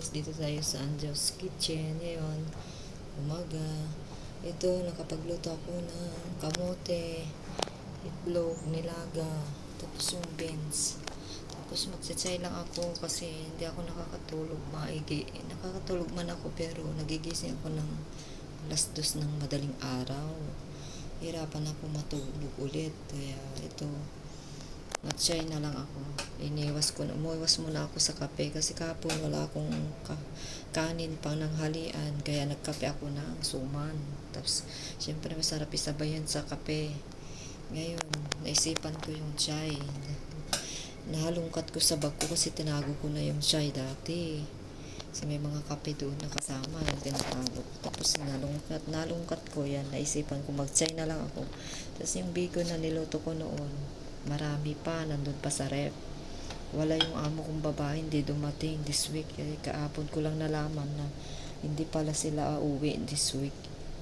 guys, dito tayo sa Angel's Kitchen. Ngayon, umaga. Ito, nakapagluto ako ng kamote, itlog, nilaga, tapos yung beans. Tapos magsasay lang ako kasi hindi ako nakakatulog maigi. Nakakatulog man ako pero nagigising ako ng alas 2 ng madaling araw. Hirapan ako matulog ulit. Kaya ito, matsay na lang ako. Umuiwas muna ako sa kape kasi kahapon wala akong kanin pang nanghalian. Kaya nagkape ako ng suman. Tapos, syempre masarap isabayan sa kape. Ngayon, naisipan ko yung chai. Nahalungkat ko sa bag ko kasi tinago ko na yung chai dati. Kasi may mga kape doon na kasama yung tinatago ko. Tapos nalungkat ko yan. Naisipan ko mag-chai na lang ako. Tapos yung bacon na niluto ko noon, marami pa, nandun pa sa rep. Wala yung amo kong babae, hindi dumating this week. Kaapon ko lang nalaman na hindi pala sila uuwi this week.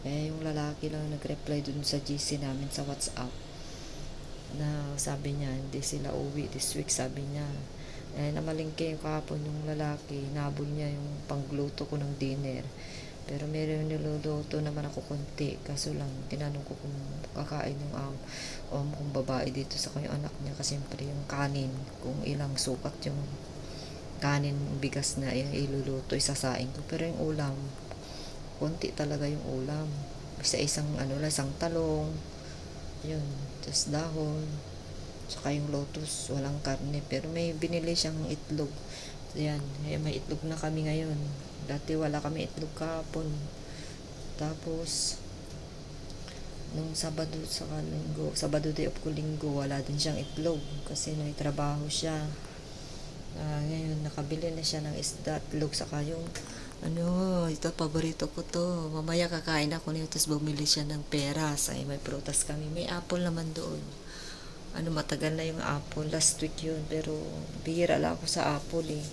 Yung lalaki lang nag-reply dun sa GC namin sa WhatsApp na sabi niya hindi sila uuwi this week, sabi niya. Namalingke yung kahapon yung lalaki, nabol niya yung pangluto ko ng dinner. Pero meron niluluto naman ako konti. Kaso lang, tinanong ko kung kakain yung kong babae dito sa kanyang anak niya. Kasi siyempre yung kanin, kung ilang sukat yung kanin, bigas na iluluto, isasain ko. Pero yung ulam, konti talaga yung ulam. Isang talong, yun, tapos dahon, saka yung lotus, walang karne. Pero may binili siyang itlog. Yan, may itlog na kami ngayon. Dati wala kami itlog kahapon. Tapos nung Sabado day off ko linggo, wala din siyang itlog kasi may trabaho siya. Ngayon nakabili na siya ng isda, itlog, saka yung ito paborito ko to. Mamaya kakain ako nito, tapos bumili siya ng peras. May prutas kami. May apple naman doon. Matagal na yung apple. Last week yun. Pero bihira lang ako sa apple eh.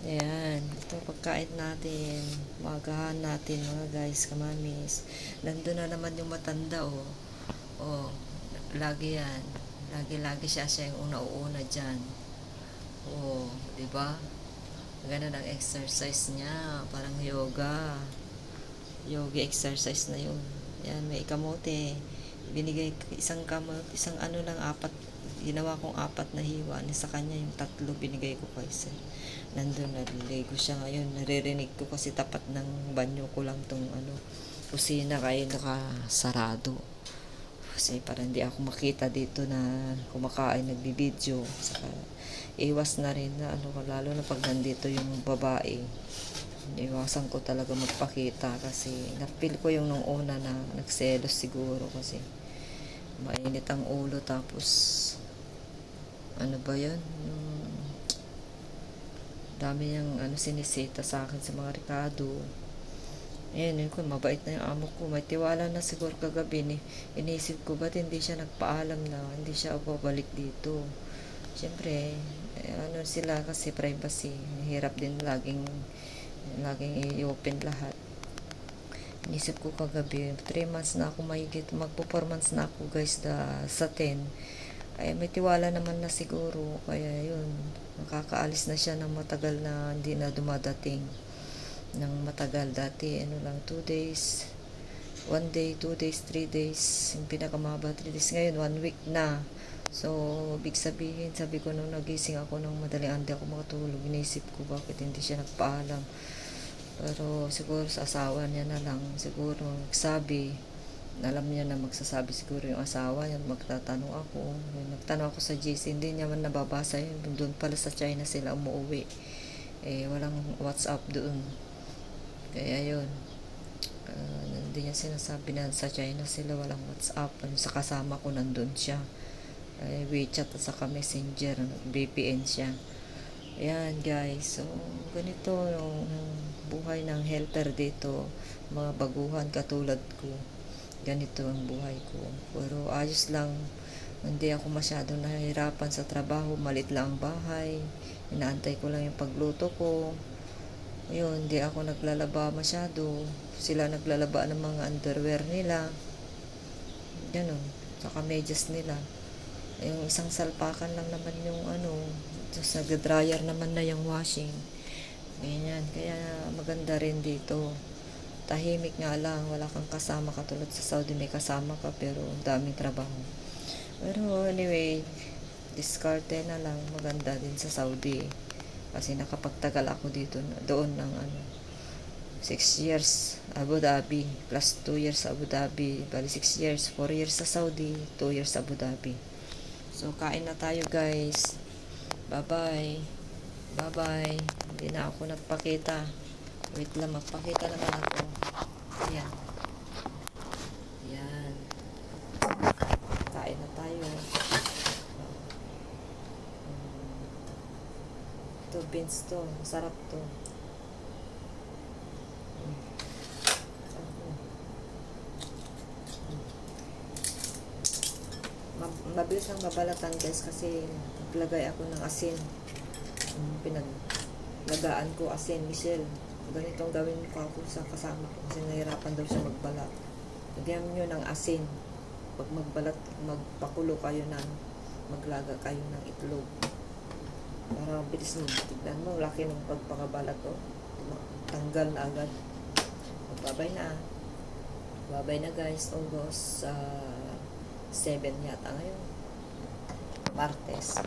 Ayan. Ito pagkain natin. Magahan natin mga guys, kamamis. Nandun na naman yung matanda oh. Oh, lagi yan. Lagi siya yung una-una dyan. Oh, diba? Ganun ang exercise niya. Parang yoga. Yoga exercise na yun. Yan, may kamote. Binigay isang apat. Ginawa kong 4 na hiwa. Sa kanya yung 3 binigay ko kay sir. Nandun, naliligo siya ngayon. Naririnig ko kasi tapat ng banyo ko lang tong kusina kaya nakasarado. Kasi para hindi ako makita dito na kumakain, nagbibideo. Saka iwas na rin na lalo na pag nandito yung babae. Iwasan ko talaga magpakita kasi napil ko yung nung una na nagselos siguro kasi mainit ang ulo. Tapos ba yan? Dami niyang sinisita sa akin sa mga rekado. Yun ko, mabait na yung amo ko. May tiwala na siguro kagabi ni. Inisip ko, ba't hindi siya nagpaalam na hindi siya babalik dito? Siyempre, sila kasi privacy. Hirap din laging i-open lahat. Inisip ko kagabi, 3 months na ako mahigit. Magpo 4 months na ako guys sa 10. May tiwala naman na siguro. Kaya yun, makakaalis na siya ng matagal na hindi na dumadating ng matagal. Dati 2 days, 1 day, 2 days, 3 days, yung pinakamahaba 3 days. Ngayon 1 week na. So big sabihin, sabi ko nung nagising ako ng madaling hindi ako makatulog, inisip ko bakit hindi siya nagpaalam. Pero siguro sa asawa niya na lang siguro nagsabi. Alam niya na magsasabi siguro yung asawa niya. Magtatanong ako. Nagtanong ako sa GC, hindi niya man nababasa yun. Doon pala sa China sila umuwi. Walang WhatsApp doon. Kaya yun. Hindi niya sinasabi na sa China sila walang WhatsApp. Sa kasama ko nandun siya. WeChat at saka Messenger. VPN siya. Ayan guys. So ganito yung buhay ng helper dito. Mga baguhan katulad ko. Ganito ang buhay ko. Pero ayos lang. Hindi ako masyadong nahihirapan sa trabaho. Malit lang ang bahay. Inaantay ko lang yung pagluto ko. Ayun, hindi ako naglalaba masyado. Sila naglalaba ng mga underwear nila. Ganun. Saka medyas nila. Yung isang salpakan lang naman yung tapos nag-dryer naman na yung washing. Ganyan. Kaya maganda rin dito. Tahimik nga lang, wala kang kasama katulad sa Saudi, may kasama ka pero daming trabaho. Pero anyway, diskarte na lang, maganda din sa Saudi. Kasi nakapagtagal ako dito, doon ng 6 years Abu Dhabi, plus 2 years Abu Dhabi, bali 6 years, 4 years sa Saudi, 2 years Abu Dhabi. So, kain na tayo guys. Bye-bye. Bye-bye. Hindi na ako nagpakita. Wait lang, magpakita naman ako. Ayan. Ayan. Kain na tayo. Ito, beans to. Masarap to. Mabilis lang mabalatan guys kasi naglagay ako ng asin. Pinaglagaan ko asin, Michelle. Ganitong gawin ko ako sa kasama ko kasi nahirapan daw siya magbalat. Lagyan nyo ng asin. Pag magbalat, magpakulo kayo ng maglaga kayo ng itlog. Para bilis mo. Tignan mo, laki ng pagpakabalat ko. Tanggal na agad. Babay na. Babay na guys. August 7 yata ngayon. Martes.